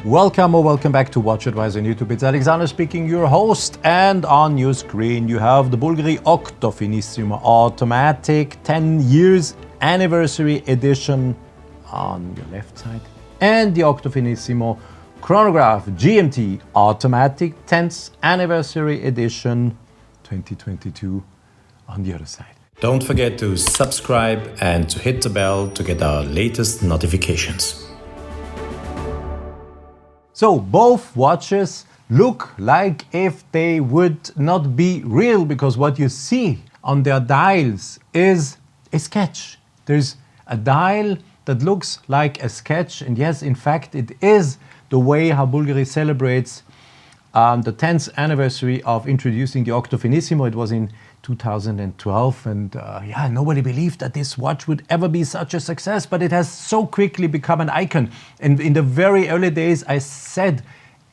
Welcome or welcome back to WatchAdvisor on YouTube. It's Alexander speaking, your host, and on your screen you have the Bulgari Octo Finissimo Automatic 10 years anniversary edition on your left side, and the Octo Finissimo Chronograph GMT Automatic 10th anniversary edition 2022 on the other side. Don't forget to subscribe and to hit the bell to get our latest notifications. So both watches look like if they would not be real, because what you see on their dials is a sketch. There's a dial that looks like a sketch, and yes, in fact, it is the way how Bulgari celebrates the 10th anniversary of introducing the Octo Finissimo. It was in 2012, and yeah, nobody believed that this watch would ever be such a success, but it has so quickly become an icon. And in the very early days, I said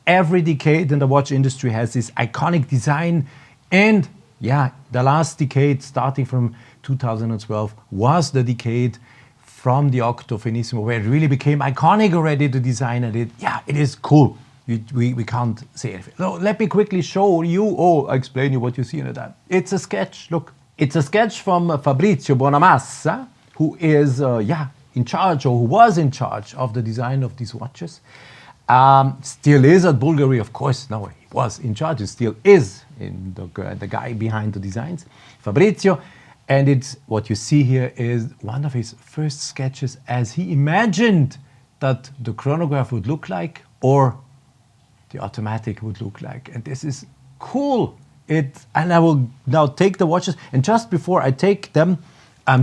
every decade in the watch industry has this iconic design, and yeah, the last decade, starting from 2012, was the decade from the Octo Finissimo where it really became iconic already, the design, and it is cool. We can't say anything. So let me quickly show you, or explain you what you see in the dial. It's a sketch, look. It's a sketch from Fabrizio Buonamassa, who is in charge, or who was in charge of the design of these watches. Still is at Bulgari, of course. No, he was in charge, he still is the guy behind the designs, Fabrizio. And it's what you see here is one of his first sketches as he imagined that the chronograph would look like, or the automatic would look like. And this is cool. And I will now take the watches, and just before I take them,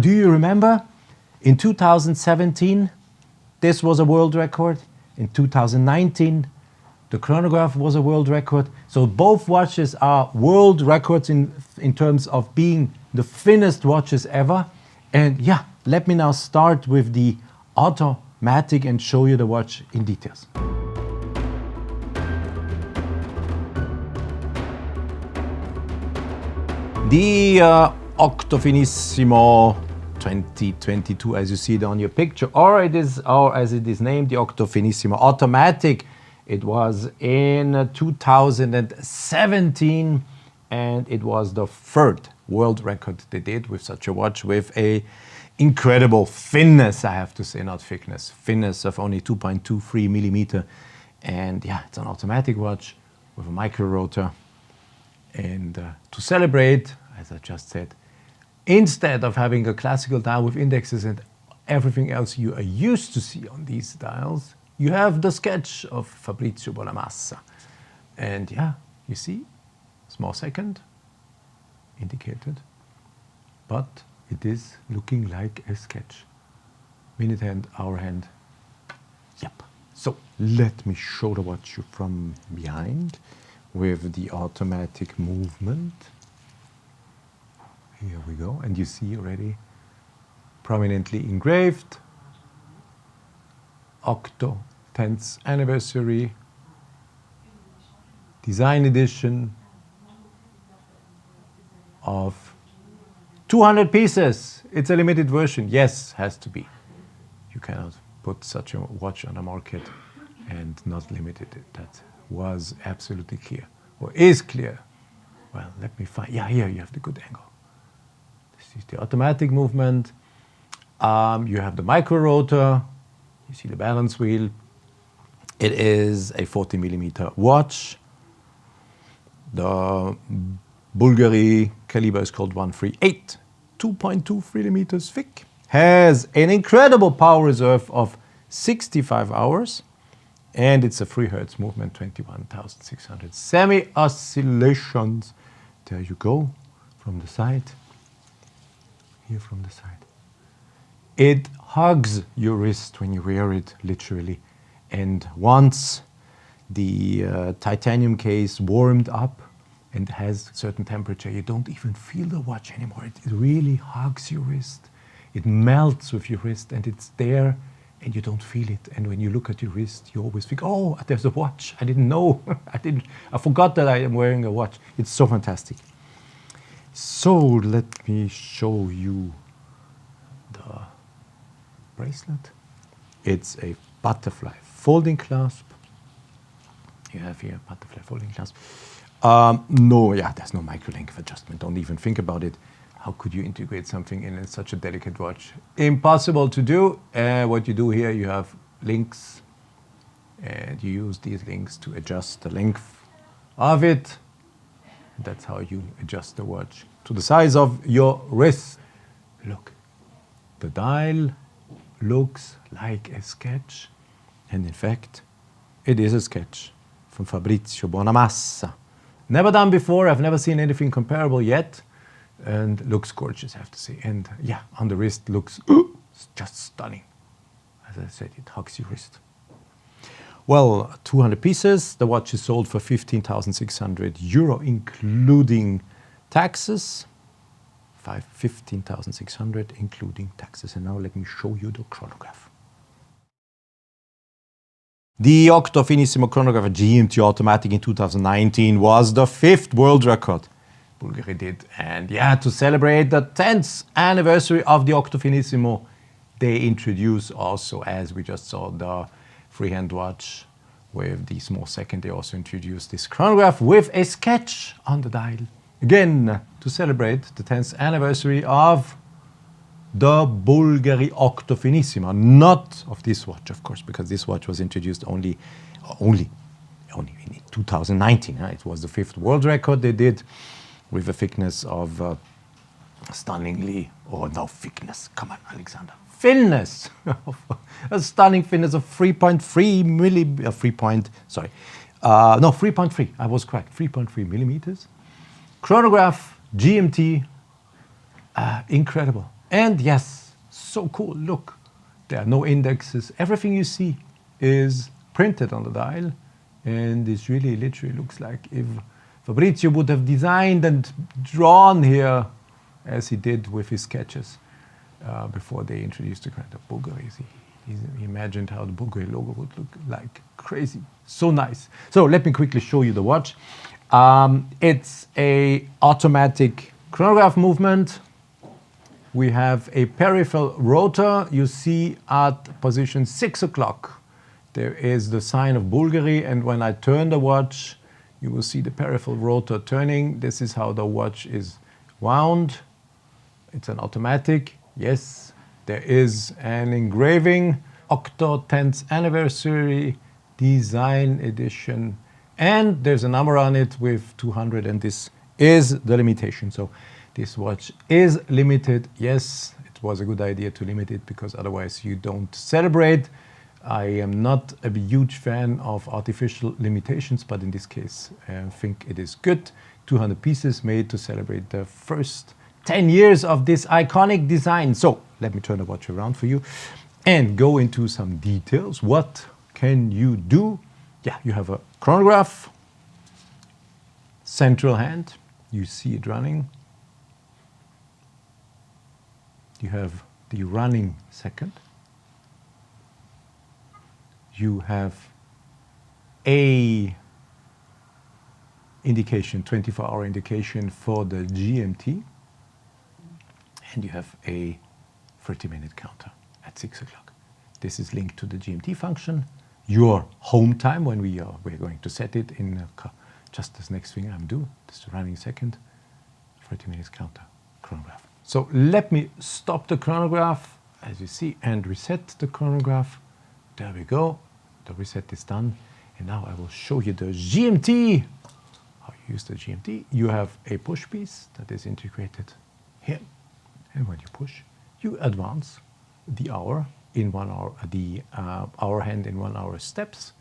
do you remember in 2017 this was a world record? In 2019 the chronograph was a world record. So both watches are world records in terms of being the thinnest watches ever. And yeah, let me now start with the automatic and show you the watch in details. The Octo Finissimo 2022, as you see it on your picture, or as it is named, the Octo Finissimo Automatic. It was in 2017, and it was the third world record they did with such a watch, with a incredible thinness, I have to say, not thickness, thinness of only 2.23 millimeter. And yeah, it's an automatic watch with a micro rotor. And to celebrate, as I just said, instead of having a classical dial with indexes and everything else you are used to see on these dials, you have the sketch of Fabrizio Buonamassa. And yeah, you see, small second indicated, but it is looking like a sketch. Minute hand, hour hand. Yep. So let me show the watch you from behind with the automatic movement. Here we go, and you see already prominently engraved Octo 10th anniversary design edition of 200 pieces. It's a limited version. Yes, has to be. You cannot put such a watch on the market and not limit it. That was absolutely clear, or is clear. Well, let me find, yeah, here you have the good angle. This is the automatic movement. You have the micro rotor. You see the balance wheel. It is a 40 millimeter watch. The Bulgari caliber is called 138, 2.23 millimeters thick. Has an incredible power reserve of 65 hours. And it's a 3 Hertz movement, 21,600 semi-oscillations. There you go, from the side. Here from the side. It hugs your wrist when you wear it, literally. And once the titanium case warmed up and has certain temperature, you don't even feel the watch anymore. It really hugs your wrist. It melts with your wrist, and it's there, and you don't feel it. And when you look at your wrist, you always think, oh, there's a watch. I didn't know. I forgot that I am wearing a watch. It's so fantastic. So let me show you the bracelet. It's a butterfly folding clasp. You have here butterfly folding clasp. No, yeah, there's no micro length adjustment. Don't even think about it. How could you integrate something in such a delicate watch? Impossible to do. What you do here, you have links, and you use these links to adjust the length of it. That's how you adjust the watch to the size of your wrist. Look, the dial looks like a sketch, and in fact, it is a sketch from Fabrizio Buonamassa. Never done before, I've never seen anything comparable yet, and looks gorgeous, I have to say. And yeah, on the wrist looks just stunning. As I said, it hugs your wrist. Well, 200 pieces. The watch is sold for 15,600 euro, including taxes. 15,600, including taxes. And now let me show you the chronograph. The Octo Finissimo Chronograph GMT automatic in 2019 was the 5th world record Bulgari did. And yeah, to celebrate the 10th anniversary of the Octo Finissimo, they introduced also, as we just saw, the freehand watch with the small second. They also introduced this chronograph with a sketch on the dial. Again, to celebrate the 10th anniversary of the Bulgari Octo Finissimo, not of this watch, of course, because this watch was introduced only in 2019. It was the 5th world record they did with a thickness of stunningly, oh no, thickness, come on, Alexander, thinness, a stunning thinness of 3.3 3.3, I was correct, 3.3 millimeters. Chronograph GMT, incredible. And yes, so cool, look, there are no indexes. Everything you see is printed on the dial, and this really literally looks like if Fabrizio would have designed and drawn here as he did with his sketches before they introduced the kind of Bulgari. He imagined how the Bulgari logo would look like. Crazy, so nice. So let me quickly show you the watch. It's a automatic chronograph movement. We have a peripheral rotor. You see at position 6 o'clock, there is the sign of Bulgari, and when I turn the watch, you will see the peripheral rotor turning. This is how the watch is wound. It's an automatic. Yes, there is an engraving, Octo 10th anniversary design edition, and there's a number on it with 200, and this is the limitation. So this watch is limited. Yes, it was a good idea to limit it because otherwise you don't celebrate. I am not a huge fan of artificial limitations, but in this case, I think it is good. 200 pieces made to celebrate the first 10 years of this iconic design. So let me turn the watch around for you and go into some details. What can you do? Yeah, you have a chronograph, central hand. You see it running. You have the running second. You have a indication, 24-hour indication for the GMT. And you have a 30-minute counter at 6 o'clock. This is linked to the GMT function. Your home time, when we're going to set it in just this next thing I'm doing, this running second, 30 minutes counter, chronograph. So let me stop the chronograph, as you see, and reset the chronograph. There we go. The reset is done. And now I will show you the GMT. How you use the GMT. You have a push piece that is integrated here. And when you push, you advance the hour in 1 hour, the hour hand in 1 hour steps.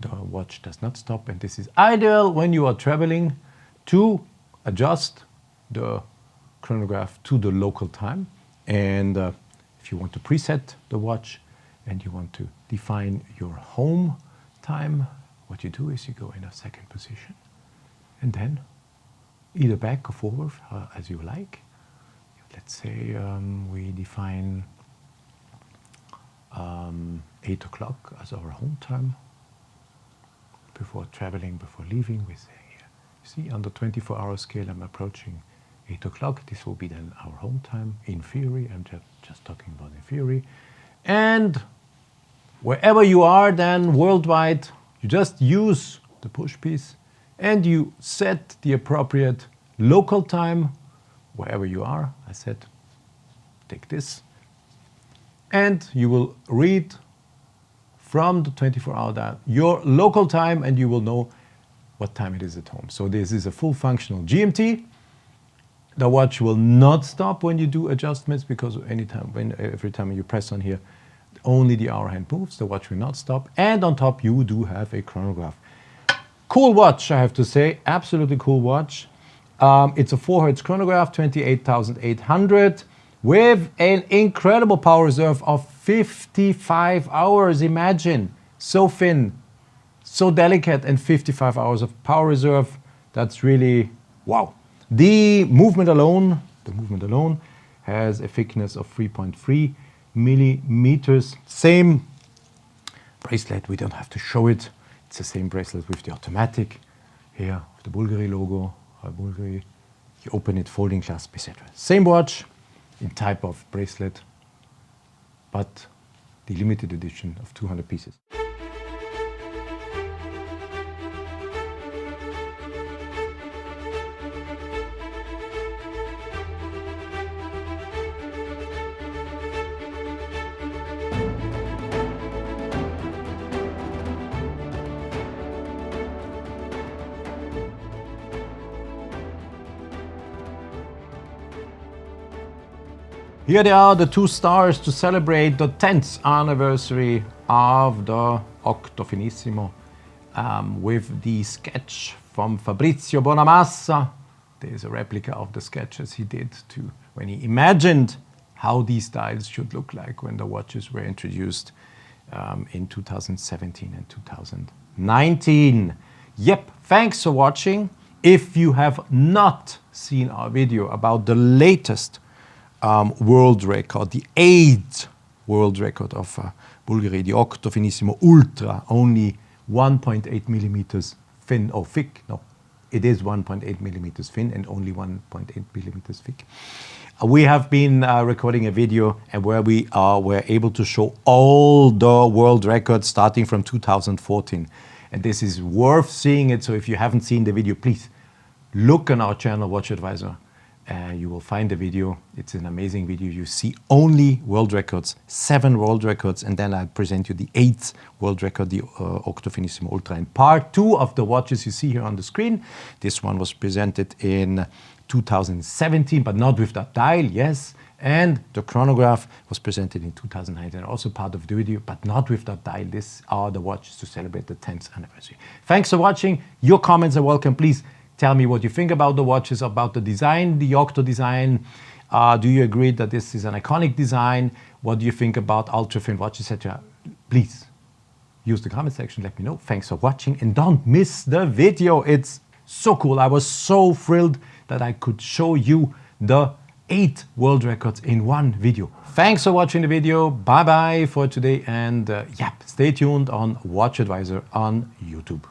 The watch does not stop, and this is ideal when you are traveling to adjust the chronograph to the local time. And if you want to preset the watch and you want to define your home time, what you do is you go in a second position and then either back or forward as you like. Let's say we define 8 o'clock as our home time. Before traveling, before leaving, we say, you see, on the 24-hour scale, I'm approaching 8 o'clock. This will be then our home time in theory. I'm just talking about in theory. And wherever you are then worldwide, you just use the push piece, and you set the appropriate local time wherever you are. I said, take this, and you will read from the 24-hour dial your local time, and you will know what time it is at home. So this is a full functional GMT. The watch will not stop when you do adjustments, because every time you press on here, only the hour hand moves. The watch will not stop. And on top, you do have a chronograph. Cool watch, I have to say. Absolutely cool watch. It's a 4 Hz chronograph, 28,800, with an incredible power reserve of 55 hours. Imagine, so thin, so delicate, and 55 hours of power reserve. That's really wow. The movement alone has a thickness of 3.3 millimeters. Same bracelet, we don't have to show it. It's the same bracelet with the automatic here, with the Bulgari logo, Bulgari. You open it, folding clasp, etc. Same watch in type of bracelet, but the limited edition of 200 pieces. Here they are, the 2 stars to celebrate the 10th anniversary of the Octo Finissimo, with the sketch from Fabrizio Buonamassa. There's a replica of the sketches he did when he imagined how these dials should look like when the watches were introduced in 2017 and 2019. Yep, thanks for watching. If you have not seen our video about the latest world record, the 8th world record of Bulgari, the Octo Finissimo Ultra, only 1.8 millimeters thin or thick. No, it is 1.8 millimeters thin and only 1.8 millimeters thick. We have been recording a video and where we were able to show all the world records starting from 2014. And this is worth seeing it. So if you haven't seen the video, please look on our channel, WatchAdvisor. You will find the video. It's an amazing video. You see only world records, 7 world records, and then I present you the 8th world record, the Octo Finissimo Ultra, in part 2 of the watches you see here on the screen. This one was presented in 2017, but not with that dial, yes. And the chronograph was presented in 2019, also part of the video, but not with that dial. These are the watches to celebrate the 10th anniversary. Thanks for watching. Your comments are welcome. Please tell me what you think about the watches, about the design, the Octo design. Do you agree that this is an iconic design? What do you think about ultra-thin watches, etc.? Please use the comment section, let me know. Thanks for watching and don't miss the video. It's so cool. I was so thrilled that I could show you the 8 world records in one video. Thanks for watching the video. Bye-bye for today, and stay tuned on WatchAdvisor on YouTube.